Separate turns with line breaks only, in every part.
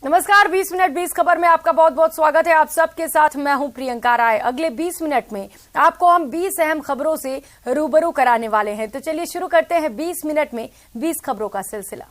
नमस्कार, 20 मिनट 20 खबर में आपका बहुत बहुत स्वागत है। आप सबके साथ मैं हूं प्रियंका राय। अगले 20 मिनट में आपको हम 20 अहम खबरों से रूबरू कराने वाले हैं। तो चलिए शुरू करते हैं 20 मिनट में 20 खबरों का सिलसिला।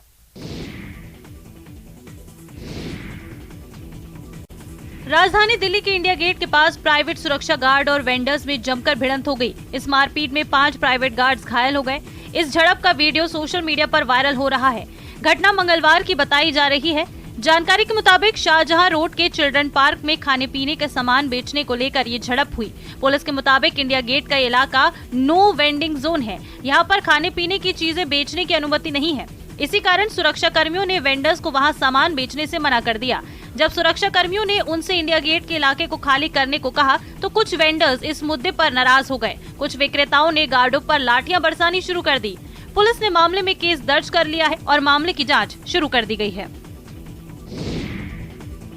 राजधानी दिल्ली के इंडिया गेट के पास प्राइवेट सुरक्षा गार्ड और वेंडर्स में जमकर भिड़ंत हो गई। इस मारपीट में 5 प्राइवेट गार्ड्स घायल हो गए। इस झड़प का वीडियो सोशल मीडिया पर वायरल हो रहा है। घटना मंगलवार की बताई जा रही है। जानकारी के मुताबिक शाहजहां रोड के चिल्ड्रन पार्क में खाने पीने के सामान बेचने को लेकर ये झड़प हुई। पुलिस के मुताबिक इंडिया गेट का इलाका नो वेंडिंग जोन है। यहाँ पर खाने पीने की चीजें बेचने की अनुमति नहीं है। इसी कारण सुरक्षा कर्मियों ने वेंडर्स को वहाँ सामान बेचने से मना कर दिया। जब सुरक्षा कर्मियों ने उनसे इंडिया गेट के इलाके को खाली करने को कहा तो कुछ वेंडर्स इस मुद्दे पर नाराज हो गए। कुछ विक्रेताओं ने गार्डों पर लाठियां बरसानी शुरू कर दी। पुलिस ने मामले में केस दर्ज कर लिया है और मामले की जाँच शुरू कर दी गयी है।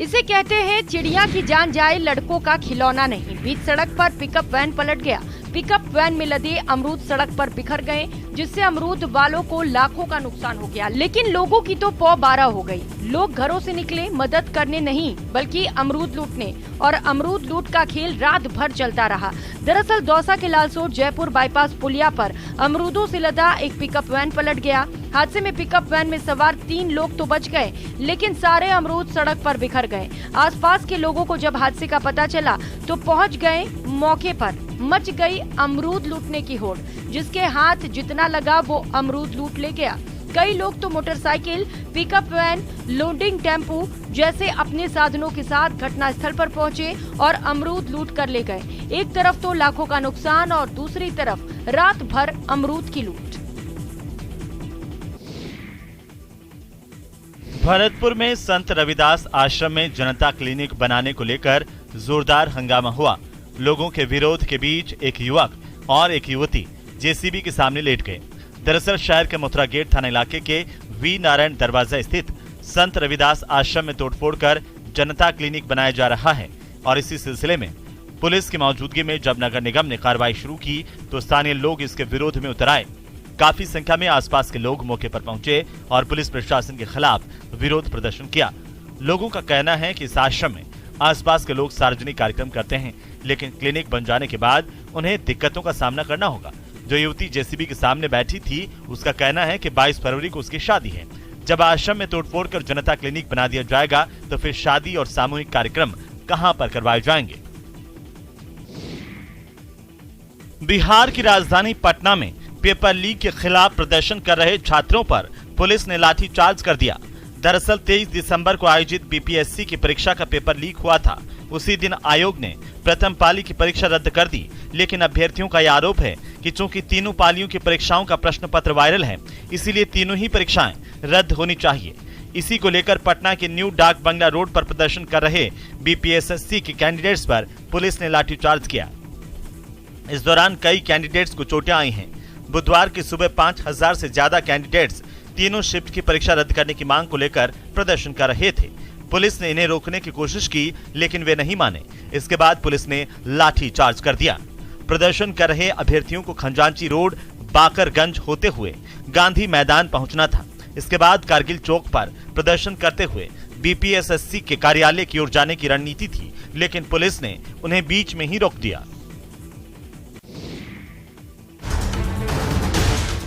इसे कहते हैं चिड़िया की जान जाए, लड़कों का खिलौना नहीं। बीच सड़क पर पिकअप वैन पलट गया। पिकअप वैन में लदे अमरूद सड़क पर बिखर गए, जिससे अमरूद वालों को लाखों का नुकसान हो गया। लेकिन लोगों की तो पौ बारह हो गई। लोग घरों से निकले मदद करने नहीं, बल्कि अमरूद लूटने, और अमरूद लूट का खेल रात भर चलता रहा। दरअसल दौसा के लालसोट जयपुर बाईपास पुलिया पर अमरूदों से लदा एक पिकअप वैन पलट गया। हादसे में पिकअप वैन में सवार 3 लोग तो बच गए, लेकिन सारे अमरूद सड़क पर बिखर गए। आसपास के लोगों को जब हादसे का पता चला तो पहुंच गए मौके पर। मच गई अमरूद लूटने की होड़। जिसके हाथ जितना लगा वो अमरूद लूट ले गया। कई लोग तो motorcycle, pickup van, loading tempo जैसे अपने साधनों के साथ घटनास्थल पर पहुंचे और अमरूद लूट कर ले गए। एक तरफ तो लाखों का नुकसान और दूसरी तरफ रात भर अमरूद की लूट।
भरतपुर में संत रविदास आश्रम में जनता क्लिनिक बनाने को लेकर जोरदार हंगामा हुआ। लोगों के विरोध के बीच एक युवक और एक युवती जेसीबी के सामने लेट गए। दरअसल शहर के मथुरा गेट थाना इलाके के वी नारायण दरवाजा स्थित संत रविदास आश्रम में तोड़फोड़ कर जनता क्लिनिक बनाया जा रहा है। और इसी सिलसिले में पुलिस की मौजूदगी में जब नगर निगम ने कार्रवाई शुरू की तो स्थानीय लोग इसके विरोध में उतर आए। काफी संख्या में आसपास के लोग मौके पर पहुंचे और पुलिस प्रशासन के खिलाफ विरोध प्रदर्शन किया। लोगों का कहना है कि इस आश्रम में आसपास के लोग सार्वजनिक कार्यक्रम करते हैं, लेकिन क्लिनिक बन जाने के बाद उन्हें दिक्कतों का सामना करना होगा। जो युवती जेसीबी के सामने बैठी थी, उसका कहना है कि 22 फरवरी को उसकी शादी है। जब आश्रम में तोड़फोड़ कर जनता क्लिनिक बना दिया जाएगा तो फिर शादी और सामूहिक कार्यक्रम कहां पर करवाए जाएंगे। बिहार की राजधानी पटना में पेपर लीक के खिलाफ प्रदर्शन कर रहे छात्रों पर पुलिस ने लाठीचार्ज कर दिया। दरअसल 23 दिसंबर को आयोजित बीपीएससी की परीक्षा का पेपर लीक हुआ था। उसी दिन आयोग ने प्रथम पाली की परीक्षा रद्द कर दी, लेकिन अभ्यर्थियों का यह आरोप है कि चूंकि तीनों पालियों की परीक्षाओं का प्रश्न पत्र वायरल है, इसीलिए तीनों ही परीक्षाएं रद्द होनी चाहिए। इसी को लेकर पटना के न्यू डाक बंगला रोड पर प्रदर्शन कर रहे बीपीएससी के कैंडिडेट्स पर पुलिस ने लाठीचार्ज किया। इस दौरान कई कैंडिडेट्स को चोटें आई हैं। बुधवार की सुबह 5000 से ज्यादा कैंडिडेट्स तीनों शिफ्ट की परीक्षा रद्द करने की मांग को लेकर प्रदर्शन कर रहे थे। पुलिस ने इन्हें रोकने की कोशिश की, लेकिन वे नहीं माने। इसके बाद पुलिस ने लाठी चार्ज कर दिया। प्रदर्शन कर रहे अभ्यर्थियों को खंजांची रोड, बाकरगंज होते हुए गांधी मैदान पहुंचना था। इसके बाद कारगिल चौक पर प्रदर्शन करते हुए बीपीएससी के कार्यालय की ओर जाने की रणनीति थी, लेकिन पुलिस ने उन्हें बीच में ही रोक दिया।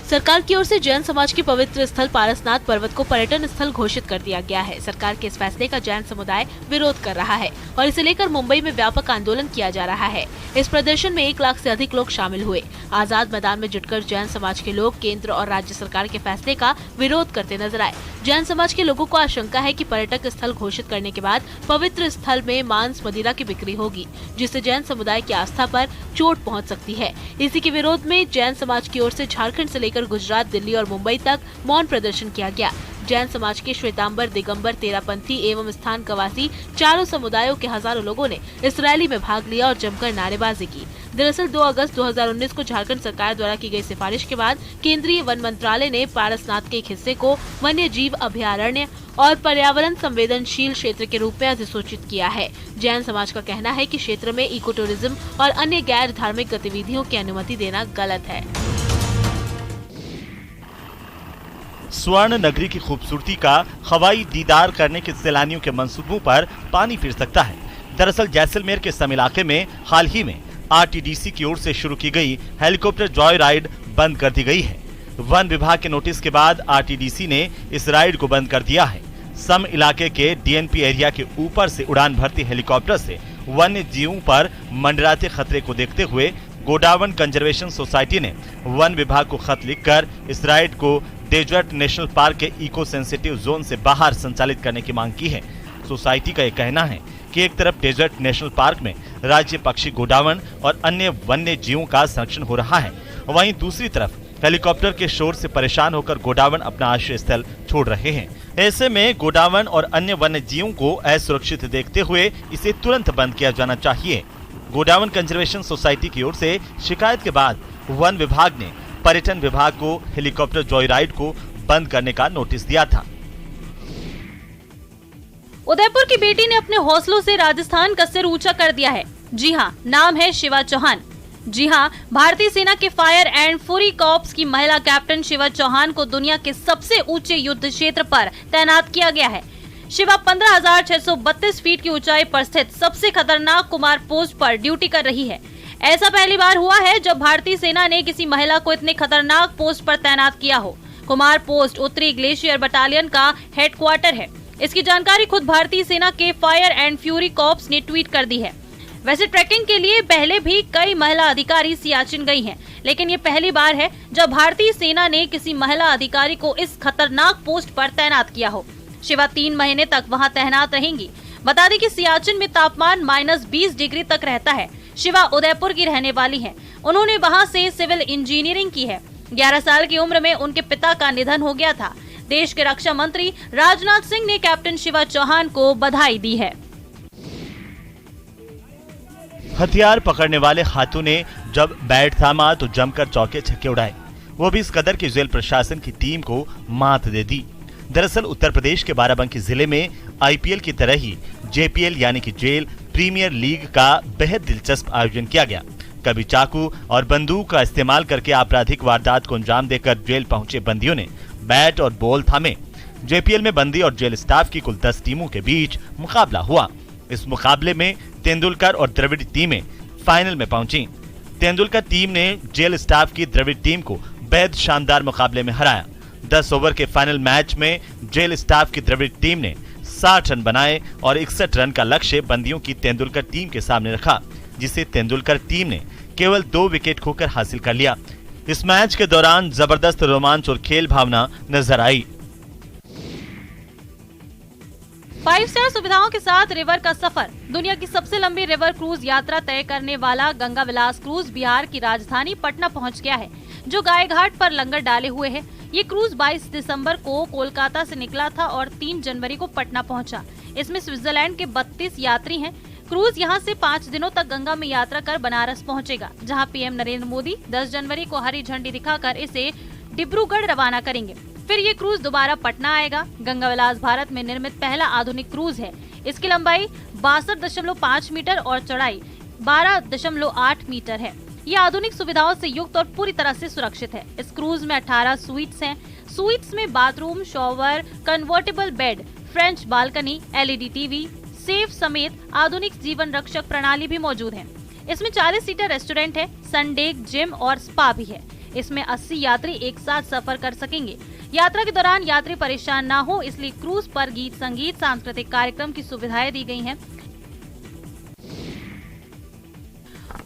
सरकार की ओर से जैन समाज के पवित्र स्थल पारसनाथ पर्वत को पर्यटन स्थल घोषित कर दिया गया है। सरकार के इस फैसले का जैन समुदाय विरोध कर रहा है और इसे लेकर मुंबई में व्यापक आंदोलन किया जा रहा है। इस प्रदर्शन में 1 लाख से अधिक लोग शामिल हुए। आजाद मैदान में जुटकर जैन समाज के लोग केंद्र और राज्य सरकार के फैसले का विरोध करते नजर आए। जैन समाज के लोगों को आशंका है कि पर्यटक स्थल घोषित करने के बाद पवित्र स्थल में मांस मदिरा की बिक्री होगी, जिससे जैन समुदाय की आस्था पर चोट पहुंच सकती है। इसी के विरोध में जैन समाज की ओर से झारखंड से लेकर गुजरात, दिल्ली और मुंबई तक मौन प्रदर्शन किया गया। जैन समाज के श्वेतांबर, दिगंबर, तेरापंथी एवं स्थान कवासी चारों समुदायों के हजारों लोगों ने इस रैली में भाग लिया और जमकर नारेबाजी की। दरअसल 2 अगस्त 2019 को झारखंड सरकार द्वारा की गई सिफारिश के बाद केंद्रीय वन मंत्रालय ने पारसनाथ के एक हिस्से को वन्य जीव अभयारण्य और पर्यावरण संवेदनशील क्षेत्र के रूप में अधिसूचित किया है। जैन समाज का कहना है कि क्षेत्र में इको टूरिज्म और अन्य गैर धार्मिक गतिविधियों की अनुमति देना गलत है।
स्वर्ण नगरी की खूबसूरती का हवाई दीदार करने के सैलानियों के मंसूबों पर पानी फिर सकता है। दरअसल जैसलमेर के सम इलाके में हाल ही में आरटीडीसी की ओर से शुरू की गई हेलीकॉप्टर जॉय राइड बंद कर दी गई है। वन विभाग के नोटिस के बाद आरटीडीसी ने इस राइड को बंद कर दिया है। सम इलाके के डीएनपी एरिया के ऊपर से उड़ान भरती हेलीकॉप्टर से वन्य जीवों पर मंडराते खतरे को देखते हुए गोडावन कंजर्वेशन सोसाइटी ने वन विभाग को खत लिखकर इस राइड को डेजर्ट नेशनल पार्क के इको सेंसिटिव जोन से बाहर संचालित करने की मांग की है। सोसाइटी का यह कहना है कि एक तरफ डेजर्ट नेशनल पार्क में राज्य पक्षी गोडावन और अन्य वन्य जीवों का संरक्षण हो रहा है, वहीं दूसरी तरफ हेलीकॉप्टर के शोर से परेशान होकर गोडावन अपना आश्रय स्थल छोड़ रहे हैं। ऐसे में गोडावन और अन्य वन्य जीवों को असुरक्षित देखते हुए इसे तुरंत बंद किया जाना चाहिए। गोडावन कंजर्वेशन सोसाइटी की ओर से शिकायत के बाद वन विभाग ने पर्यटन विभाग को हेलीकॉप्टर जॉय राइड को बंद करने का नोटिस दिया था।
उदयपुर की बेटी ने अपने हौसलों से राजस्थान का सिर ऊंचा कर दिया है। जी हां, नाम है शिवा चौहान। जी हां, भारतीय सेना के फायर एंड फ्यूरी कॉर्प्स की महिला कैप्टन शिवा चौहान को दुनिया के सबसे ऊंचे युद्ध क्षेत्र पर तैनात किया गया है। शिवा 15,632 फीट की ऊंचाई पर स्थित सबसे खतरनाक कुमार पोस्ट पर ड्यूटी कर रही है। ऐसा पहली बार हुआ है जब भारतीय सेना ने किसी महिला को इतने खतरनाक पोस्ट पर तैनात किया हो। कुमार पोस्ट उत्तरी ग्लेशियर बटालियन का हेडक्वार्टर है। इसकी जानकारी खुद भारतीय सेना के फायर एंड फ्यूरी कॉर्प्स ने ट्वीट कर दी है। वैसे ट्रैकिंग के लिए पहले भी कई महिला अधिकारी सियाचिन गई हैं, लेकिन ये पहली बार है जब भारतीय सेना ने किसी महिला अधिकारी को इस खतरनाक पोस्ट पर तैनात किया हो। शिवा 3 महीने तक वहां तैनात रहेंगी। बता दें कि सियाचिन में तापमान -20 डिग्री तक रहता है। शिवा उदयपुर की रहने वाली हैं। उन्होंने वहां से सिविल इंजीनियरिंग की है। 11 साल की उम्र में उनके पिता का निधन हो गया था। देश के रक्षा मंत्री राजनाथ सिंह ने कैप्टन शिवा चौहान को बधाई दी है।
हथियार पकड़ने वाले हाथों ने जब बैट थामा तो जमकर चौके छक्के उड़ाए, वो भी इस कदर की जेल प्रशासन की टीम को मात दे दी। दरअसल उत्तर प्रदेश के बाराबंकी जिले में आईपीएल की तरह ही जेपीएल यानी कि जेल प्रीमियर लीग का बेहद दिलचस्प आयोजन किया गया। कभी चाकू और बंदूक का इस्तेमाल करके आपराधिक वारदात को अंजाम देकर जेल पहुंचे बंदियों ने बैट और बॉल थामे। जेपीएल में बंदी और जेल स्टाफ की कुल 10 टीमों के बीच मुकाबला हुआ। इस मुकाबले में तेंदुलकर और द्रविड़ टीमें फाइनल में पहुंची। तेंदुलकर टीम ने जेल स्टाफ की द्रविड़ टीम को बेहद शानदार मुकाबले में हराया। 10 ओवर के फाइनल मैच में जेल स्टाफ की द्रविड़ टीम ने 60 रन बनाए और 61 रन का लक्ष्य बंदियों की तेंदुलकर टीम के सामने रखा, जिसे तेंदुलकर टीम ने केवल 2 विकेट खोकर हासिल कर लिया। इस मैच के दौरान जबरदस्त रोमांच और खेल भावना नजर आई।
5 स्टार सुविधाओं के साथ रिवर का सफर। दुनिया की सबसे लंबी रिवर क्रूज यात्रा तय करने वाला गंगा विलास क्रूज बिहार की राजधानी पटना पहुंच गया है, जो गायघाट पर लंगर डाले हुए है। ये क्रूज 22 दिसंबर को कोलकाता से निकला था और 3 जनवरी को पटना पहुंचा। इसमें स्विट्जरलैंड के 32 यात्री हैं। क्रूज यहां से 5 दिनों तक गंगा में यात्रा कर बनारस पहुंचेगा, जहां पीएम नरेंद्र मोदी 10 जनवरी को हरी झंडी दिखाकर इसे डिब्रूगढ़ रवाना करेंगे। फिर ये क्रूज दोबारा पटना आएगा। गंगा विलास भारत में निर्मित पहला आधुनिक क्रूज है। इसकी लंबाई 62.5 मीटर और चौड़ाई 12.8 मीटर है। ये आधुनिक सुविधाओं से युक्त और पूरी तरह से सुरक्षित है। इस क्रूज में 18 स्वीट्स हैं। स्वीट्स में bathroom, shower, convertible bed, French balcony, LED TV, safe समेत आधुनिक जीवन रक्षक प्रणाली भी मौजूद है। इसमें 40 सीटर रेस्टोरेंट है, सनडेक, जिम और स्पा भी है। इसमें 80 यात्री एक साथ सफर कर सकेंगे। यात्रा के दौरान यात्री परेशान ना हो, इसलिए क्रूज पर गीत संगीत, सांस्कृतिक कार्यक्रम की सुविधाएं दी गई हैं।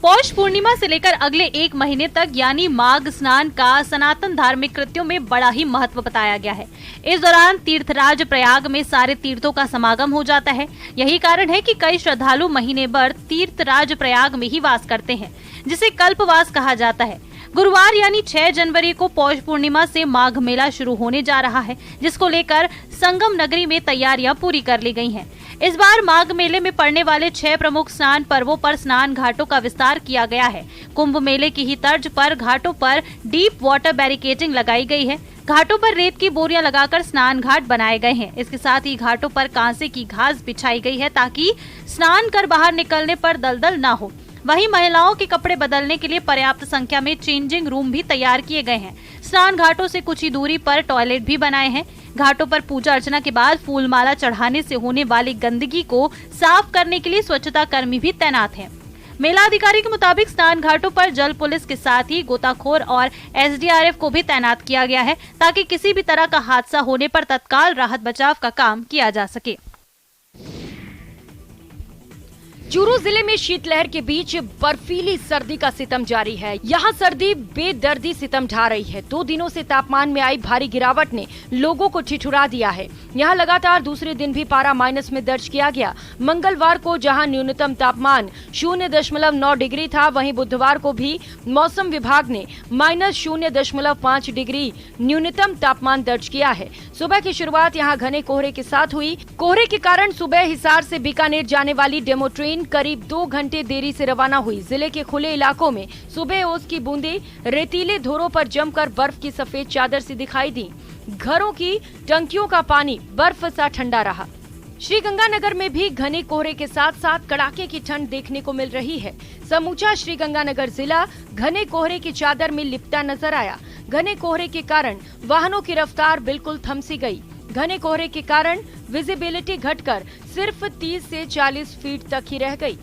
पौष पूर्णिमा से लेकर अगले 1 महीने तक यानी माघ स्नान का सनातन धार्मिक कृत्यों में बड़ा ही महत्व बताया गया है। इस दौरान तीर्थराज प्रयाग में सारे तीर्थों का समागम हो जाता है। यही कारण है कि कई श्रद्धालु महीने भर तीर्थराज प्रयाग में ही वास करते हैं, जिसे कल्पवास कहा जाता है। गुरुवार यानी 6 जनवरी को पौष पूर्णिमा से माघ मेला शुरू होने जा रहा है, जिसको लेकर संगम नगरी में तैयारियां पूरी कर ली गई हैं। इस बार माघ मेले में पड़ने वाले 6 प्रमुख स्नान पर्वों पर स्नान घाटों का विस्तार किया गया है। कुंभ मेले की ही तर्ज पर घाटों पर डीप वाटर बैरिकेडिंग लगाई गई है। घाटों पर रेत की बोरियां लगाकर स्नान घाट बनाए गए हैं। इसके साथ ही घाटों पर कांसे की घास बिछाई गई है, ताकि स्नान कर बाहर निकलने पर दलदल ना हो। वहीं महिलाओं के कपड़े बदलने के लिए पर्याप्त संख्या में चेंजिंग रूम भी तैयार किए गए हैं। स्नान घाटों से कुछ ही दूरी पर टॉयलेट भी बनाए हैं। घाटों पर पूजा अर्चना के बाद फूल माला चढ़ाने से होने वाली गंदगी को साफ करने के लिए स्वच्छता कर्मी भी तैनात हैं। मेला अधिकारी के मुताबिक स्नान घाटों पर जल पुलिस के साथ ही गोताखोर और एसडीआरएफ को भी तैनात किया गया है, ताकि किसी भी तरह का हादसा होने पर तत्काल राहत बचाव का काम किया जा सके।
चूरू जिले में शीतलहर के बीच बर्फीली सर्दी का सितम जारी है। यहाँ सर्दी बेदर्दी सितम ढा रही है। 2 दिनों से तापमान में आई भारी गिरावट ने लोगों को ठिठुरा दिया है। यहाँ लगातार दूसरे दिन भी पारा माइनस में दर्ज किया गया। मंगलवार को जहाँ न्यूनतम तापमान 0.9 डिग्री था, वहीं बुधवार को भी मौसम विभाग ने -0.5 डिग्री न्यूनतम तापमान दर्ज किया है। सुबह की शुरुआत यहाँ घने कोहरे के साथ हुई। कोहरे के कारण सुबह हिसार से बीकानेर जाने वाली डेमो ट्रेन करीब 2 घंटे देरी से रवाना हुई। जिले के खुले इलाकों में सुबह ओस की बूंदें रेतीले धोरों पर जमकर बर्फ की सफेद चादर सी दिखाई दी। घरों की टंकियों का पानी बर्फ सा ठंडा रहा। श्रीगंगानगर में भी घने कोहरे के साथ साथ कड़ाके की ठंड देखने को मिल रही है। समूचा श्रीगंगानगर जिला घने कोहरे की चादर में लिपटा नजर आया। घने कोहरे के कारण वाहनों की रफ्तार बिल्कुल थमसी गई। घने कोहरे के कारण विजिबिलिटी घटकर सिर्फ 30 से 40 फीट तक ही रह गई।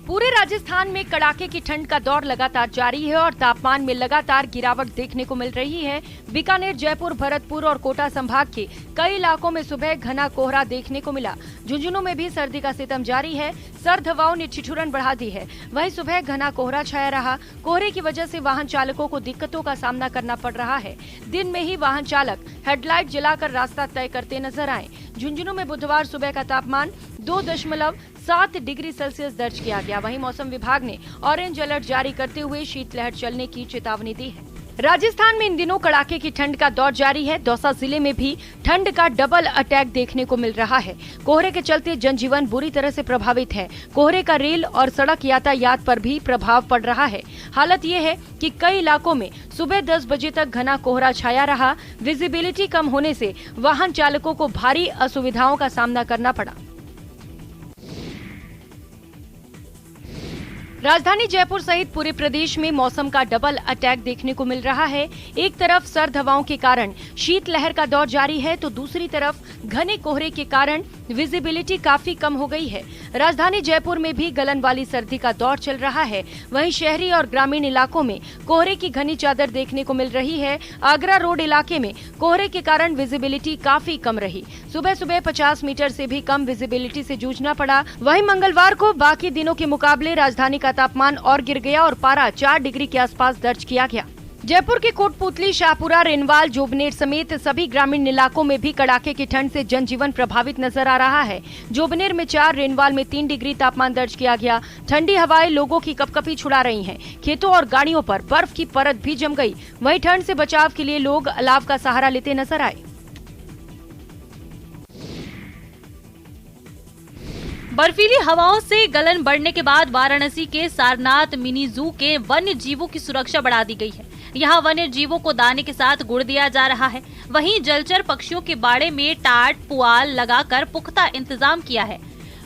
पूरे राजस्थान में कड़ाके की ठंड का दौर लगातार जारी है और तापमान में लगातार गिरावट देखने को मिल रही है। बीकानेर, जयपुर, भरतपुर और कोटा संभाग के कई इलाकों में सुबह घना कोहरा देखने को मिला। झुंझुनू में भी सर्दी का सितम जारी है। सर्द हवाओं ने ठिठुरन बढ़ा दी है। वहीं सुबह घना कोहरा छाया रहा। कोहरे की वजह से वाहन चालकों को दिक्कतों का सामना करना पड़ रहा है। दिन में ही वाहन चालक हेडलाइट जलाकर रास्ता तय करते नजर आए। झुंझुनू में बुधवार सुबह का तापमान 2.7 डिग्री सेल्सियस दर्ज किया गया। वहीं मौसम विभाग ने ऑरेंज अलर्ट जारी करते हुए शीतलहर चलने की चेतावनी दी है। राजस्थान में इन दिनों कड़ाके की ठंड का दौर जारी है। दौसा जिले में भी ठंड का डबल अटैक देखने को मिल रहा है। कोहरे के चलते जनजीवन बुरी तरह से प्रभावित है। कोहरे का रेल और सड़क यातायात पर भी प्रभाव पड़ रहा है। हालत ये है कि कई इलाकों में सुबह 10 बजे तक घना कोहरा छाया रहा। विजिबिलिटी कम होने से वाहन चालकों को भारी असुविधाओं का सामना करना पड़ा। राजधानी जयपुर सहित पूरे प्रदेश में मौसम का डबल अटैक देखने को मिल रहा है। एक तरफ सर्द हवाओं के कारण शीतलहर का दौर जारी है, तो दूसरी तरफ घने कोहरे के कारण विजिबिलिटी काफी कम हो गई है। राजधानी जयपुर में भी गलन वाली सर्दी का दौर चल रहा है। वहीं शहरी और ग्रामीण इलाकों में कोहरे की घनी चादर देखने को मिल रही है। आगरा रोड इलाके में कोहरे के कारण विजिबिलिटी काफी कम रही। सुबह सुबह 50 मीटर से भी कम विजिबिलिटी से जूझना पड़ा। वहीं मंगलवार को बाकी दिनों के मुकाबले राजधानी का तापमान और गिर गया और पारा 4 डिग्री के आसपास दर्ज किया गया। जयपुर के कोटपुतली, शाहपुरा, रेनवाल, जोबनेर समेत सभी ग्रामीण इलाकों में भी कड़ाके की ठंड से जनजीवन प्रभावित नजर आ रहा है। जोबनेर में 4, रेनवाल में 3 डिग्री तापमान दर्ज किया गया। ठंडी हवाएं लोगों की कपकपी छुड़ा रही हैं। खेतों और गाड़ियों पर बर्फ की परत भी जम गई। वहीं ठंड से बचाव के लिए लोग अलाव का सहारा लेते नजर आए।
बर्फीली हवाओं से गलन बढ़ने के बाद वाराणसी के सारनाथ मिनी जू के वन्य जीवों की सुरक्षा बढ़ा दी गई है। यहाँ वन्य जीवों को दाने के साथ गुड़ दिया जा रहा है। वहीं जलचर पक्षियों के बाड़े में टाट, पुआल लगाकर पुख्ता इंतजाम किया है।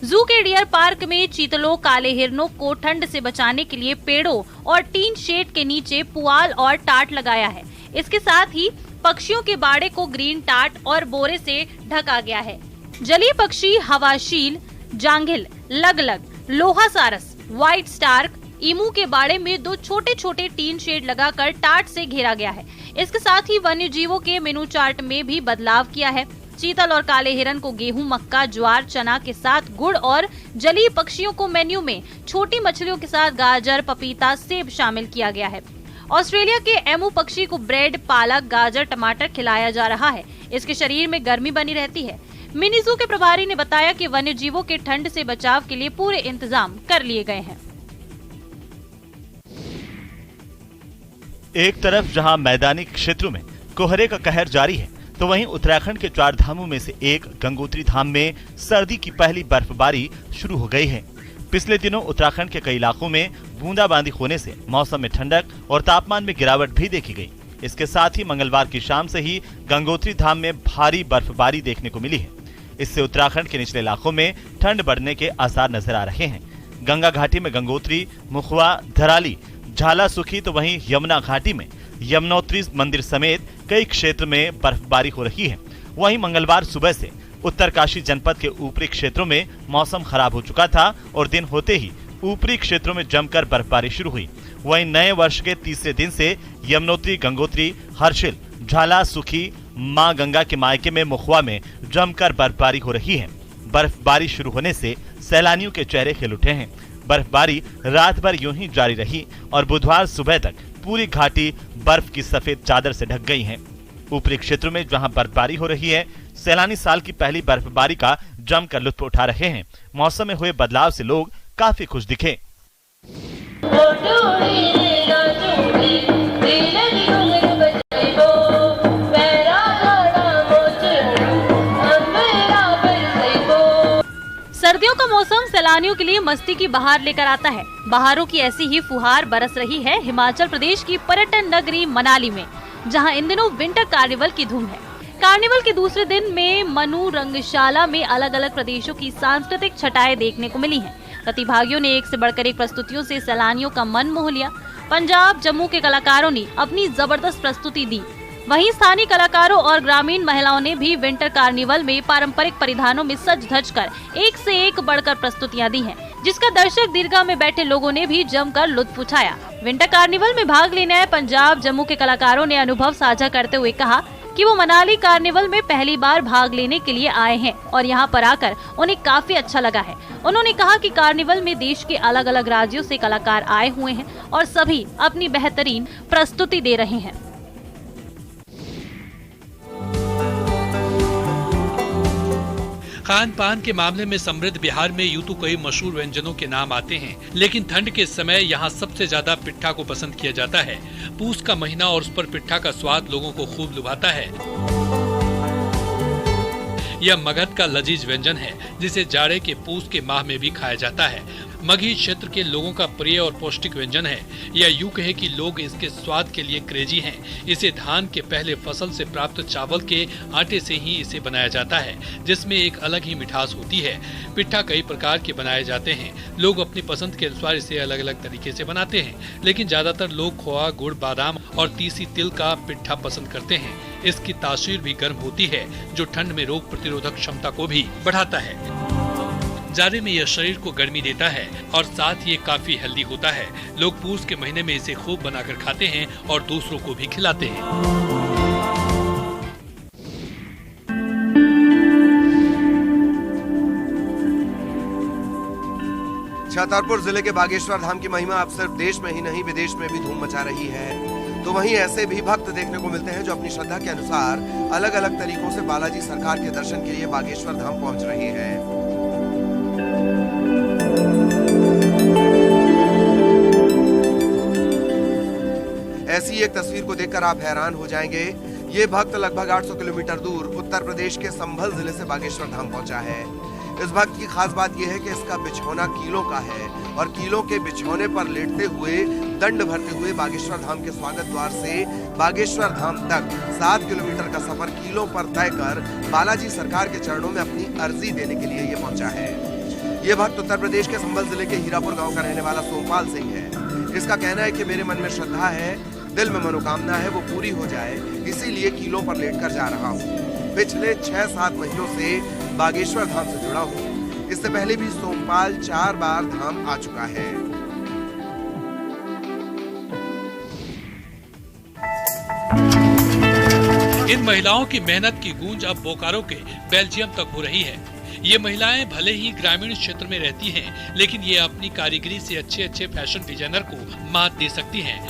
जू के डियर पार्क में चीतलों, काले हिरणों को ठंड से बचाने के लिए पेड़ों और टीन शेड के नीचे पुआल और टाट लगाया है। इसके साथ ही पक्षियों के बाड़े को ग्रीन टाट और बोरे से ढका गया है। जलीय पक्षी हवाशील, जांघिल, लगलग, लोहा सारस, व्हाइट स्टार्क, ईमू के बाड़े में 2 छोटे छोटे टीन शेड लगाकर टाट से घेरा गया है। इसके साथ ही वन्य जीवों के मेनू चार्ट में भी बदलाव किया है। चीतल और काले हिरन को गेहूं, मक्का, ज्वार, चना के साथ गुड़ और जलीय पक्षियों को मेन्यू में छोटी मछलियों के साथ गाजर, पपीता, सेब शामिल किया गया है। ऑस्ट्रेलिया के एमू पक्षी को ब्रेड, पालक, गाजर, टमाटर खिलाया जा रहा है। इसके शरीर में गर्मी बनी रहती है। मिनी जू के प्रभारी ने बताया कि वन्य जीवों के ठंड से बचाव के लिए पूरे इंतजाम कर लिए गए हैं।
एक तरफ जहां मैदानी क्षेत्रों में कोहरे का कहर जारी है, तो वहीं उत्तराखंड के 4 धामों में से एक गंगोत्री धाम में सर्दी की पहली बर्फबारी शुरू हो गई है। पिछले दिनों उत्तराखंड के कई इलाकों में बूंदाबांदी होने से मौसम में ठंडक और तापमान में गिरावट भी देखी गई। इसके साथ ही मंगलवार की शाम से ही गंगोत्री धाम में भारी बर्फबारी देखने को मिली है। इससे उत्तराखंड के निचले इलाकों में ठंड बढ़ने के आसार नजर आ रहे हैं। गंगा घाटी में गंगोत्री, मुखवा, धराली, झाला सुखी तो वहीं यमुना घाटी में यमुनोत्री मंदिर समेत कई क्षेत्र में बर्फबारी हो रही है। वहीं मंगलवार सुबह से उत्तरकाशी जनपद के ऊपरी क्षेत्रों में मौसम खराब हो चुका था और दिन होते ही ऊपरी क्षेत्रों में जमकर बर्फबारी शुरू हुई। वहीं नए वर्ष के तीसरे दिन से यमुनोत्री, गंगोत्री, हर्षिल, झाला सुखी, मां गंगा के मायके में मुखवा में जमकर बर्फबारी हो रही है। बर्फबारी शुरू होने से सैलानियों के चेहरे खिल उठे हैं। बर्फबारी रात भर यूं ही जारी रही और बुधवार सुबह तक पूरी घाटी बर्फ की सफेद चादर से ढक गई है। ऊपरी क्षेत्रों में जहां बर्फबारी हो रही है, सैलानी साल की पहली बर्फबारी का जमकर लुत्फ उठा रहे हैं। मौसम में हुए बदलाव से लोग काफी खुश दिखे।
सर्दियों का मौसम सैलानियों के लिए मस्ती की बहार लेकर आता है। बहारों की ऐसी ही फुहार बरस रही है हिमाचल प्रदेश की पर्यटन नगरी मनाली में, जहां इन दिनों विंटर कार्निवल की धूम है। कार्निवल के दूसरे दिन में मनु रंगशाला में अलग अलग प्रदेशों की सांस्कृतिक छटाएं देखने को मिली हैं। प्रतिभागियों ने एक से बढ़कर एक प्रस्तुतियों से सैलानियों का मन मोह लिया। पंजाब, जम्मू के कलाकारों ने अपनी जबरदस्त प्रस्तुति दी। वहीं स्थानीय कलाकारों और ग्रामीण महिलाओं ने भी विंटर कार्निवल में पारंपरिक परिधानों में सज धज कर एक से एक बढ़कर प्रस्तुतियां दी हैं, जिसका दर्शक दीर्घा में बैठे लोगों ने भी जमकर लुत्फ उठाया। विंटर कार्निवल में भाग लेने आए पंजाब, जम्मू के कलाकारों ने अनुभव साझा करते हुए कहा कि वो मनाली कार्निवल में पहली बार भाग लेने के लिए आए हैं और यहाँ पर आकर उन्हें काफी अच्छा लगा है। उन्होंने कहा कि कार्निवल में देश के अलग अलग राज्यों से कलाकार आए हुए हैं और सभी अपनी बेहतरीन प्रस्तुति दे रहे हैं।
खान पान के मामले में समृद्ध बिहार में यूं तो कई मशहूर व्यंजनों के नाम आते हैं, लेकिन ठंड के समय यहाँ सबसे ज्यादा पिट्ठा को पसंद किया जाता है। पूस का महीना और उस पर पिट्ठा का स्वाद लोगों को खूब लुभाता है। यह मगध का लजीज व्यंजन है, जिसे जाड़े के पूस के माह में भी खाया जाता है। मगही क्षेत्र के लोगों का प्रिय और पौष्टिक व्यंजन है। या यूं कहे कि लोग इसके स्वाद के लिए क्रेजी हैं। इसे धान के पहले फसल से प्राप्त चावल के आटे से ही इसे बनाया जाता है, जिसमें एक अलग ही मिठास होती है। पिट्ठा कई प्रकार के बनाए जाते हैं। लोग अपनी पसंद के अनुसार इसे अलग अलग तरीके से बनाते हैं, लेकिन ज्यादातर लोग खोआ, गुड़, बादाम और तीसी तिल का पिट्ठा पसंद करते हैं। इसकी तासीर भी गर्म होती है, जो ठंड में रोग प्रतिरोधक क्षमता को भी बढ़ाता है। जाड़े में यह शरीर को गर्मी देता है और साथ ये काफी हेल्दी होता है। लोग पूस के महीने में इसे खूब बनाकर खाते हैं और दूसरों को भी खिलाते हैं।
छतरपुर जिले के बागेश्वर धाम की महिमा अब सिर्फ देश में ही नहीं विदेश में भी धूम मचा रही है। तो वहीं ऐसे भी भक्त देखने को मिलते हैं जो अपनी श्रद्धा के अनुसार अलग अलग तरीकों से बालाजी सरकार के दर्शन के लिए बागेश्वर धाम पहुंच रहे हैं। ऐसी एक तस्वीर को देखकर आप हैरान हो जाएंगे। ये भक्त लगभग 800 किलोमीटर दूर उत्तर प्रदेश के संभल जिले से बागेश्वर धाम पहुंचा है। इस भक्त की खास बात यह है कि इसका बिछौना कीलों का है और कीलों के बिछौने पर लेटते हुए दंड भरते हुए बागेश्वर धाम के स्वागत द्वार से बागेश्वर धाम तक 7 किलोमीटर का सफर कीलों पर तय कर बालाजी सरकार के चरणों में अपनी अर्जी देने के लिए ये पहुंचा है। ये भक्त उत्तर प्रदेश के संभल जिले के हीरापुर गांव का रहने वाला सोमपाल सिंह है। इसका कहना है कि मेरे मन में श्रद्धा है, दिल में मनोकामना है, वो पूरी हो जाए, इसीलिए कीलों पर लेटकर जा रहा हूँ। पिछले 6-7 महीनों से बागेश्वर धाम से जुड़ा हूँ। इससे पहले भी सोमपाल 4 बार धाम आ चुका है।
इन महिलाओं की मेहनत की गूंज अब बोकारो के बेल्जियम तक हो रही है। ये महिलाएं भले ही ग्रामीण क्षेत्र में रहती हैं, लेकिन ये अपनी कारीगरी से अच्छे अच्छे फैशन डिजाइनर को मात दे सकती हैं।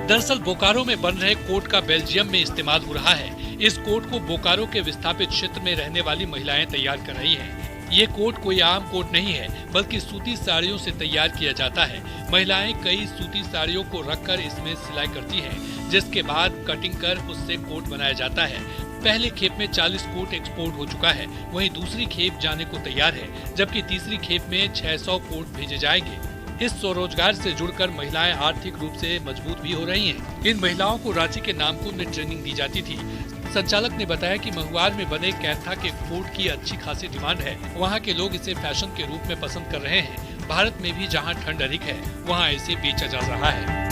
दरअसल बोकारो में बन रहे कोट का बेल्जियम में इस्तेमाल हो रहा है। इस कोट को बोकारो के विस्थापित क्षेत्र में रहने वाली महिलाएं तैयार कर रही हैं। ये कोट कोई आम कोट नहीं है, बल्कि सूती साड़ियों से तैयार किया जाता है। महिलाएं कई सूती साड़ियों को रखकर इसमें सिलाई करती हैं, जिसके बाद कटिंग कर उससे कोट बनाया जाता है। पहले खेप में 40 कोट एक्सपोर्ट हो चुका है, वहीं दूसरी खेप जाने को तैयार है, जबकि तीसरी खेप में 600 कोट भेजे जाएंगे। इस स्वरोजगार से जुड़कर महिलाएं आर्थिक रूप से मजबूत भी हो रही हैं। इन महिलाओं को रांची के नामकुम में ट्रेनिंग दी जाती थी। संचालक ने बताया कि महुआर में बने कैंथा के फूड की अच्छी खासी डिमांड है। वहाँ के लोग इसे फैशन के रूप में पसंद कर रहे हैं। भारत में भी जहाँ ठंड अधिक है वहाँ इसे बेचा जा रहा है।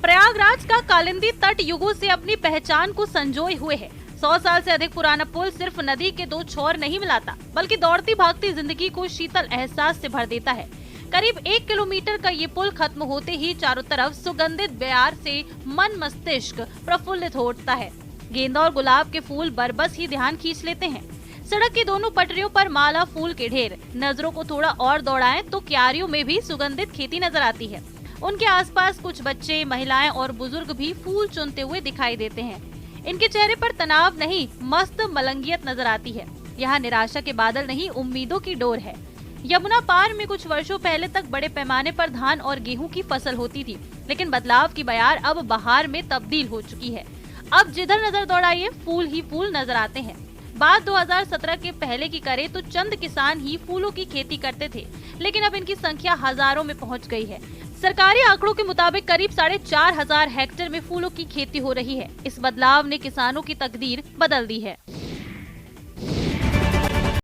प्रयागराज का कालिंदी तट युगों से अपनी पहचान को संजोए हुए है। 100 साल से अधिक पुराना पुल सिर्फ नदी के दो छोर नहीं मिलाता, बल्कि दौड़ती भागती जिंदगी को शीतल एहसास से भर देता है। करीब 1 किलोमीटर का ये पुल खत्म होते ही चारों तरफ सुगंधित बयार से मन मस्तिष्क प्रफुल्लित हो उठता है। गेंदा और गुलाब के फूल बरबस ही ध्यान खींच लेते हैं। सड़क की दोनों पटरियों पर माला फूल के ढेर। नजरों को थोड़ा और दौड़ाएं तो क्यारियों में भी सुगंधित खेती नजर आती है। उनके आसपास कुछ बच्चे, महिलाएं और बुजुर्ग भी फूल चुनते हुए दिखाई देते हैं। इनके चेहरे पर तनाव नहीं, मस्त मलंगियत नजर आती है। यहाँ निराशा के बादल नहीं, उम्मीदों की डोर है। यमुना पार में कुछ वर्षों पहले तक बड़े पैमाने पर धान और गेहूं की फसल होती थी, लेकिन बदलाव की बयार अब बहार में तब्दील हो चुकी है। अब जिधर नजर दौड़ाइए फूल ही फूल नजर आते हैं। बात 2017 के पहले की करे तो चंद किसान ही फूलों की खेती करते थे, लेकिन अब इनकी संख्या हजारों में पहुंच गई है। सरकारी आंकड़ों के मुताबिक करीब 4,500 हेक्टेयर में फूलों की खेती हो रही है। इस बदलाव ने किसानों की तकदीर बदल दी है।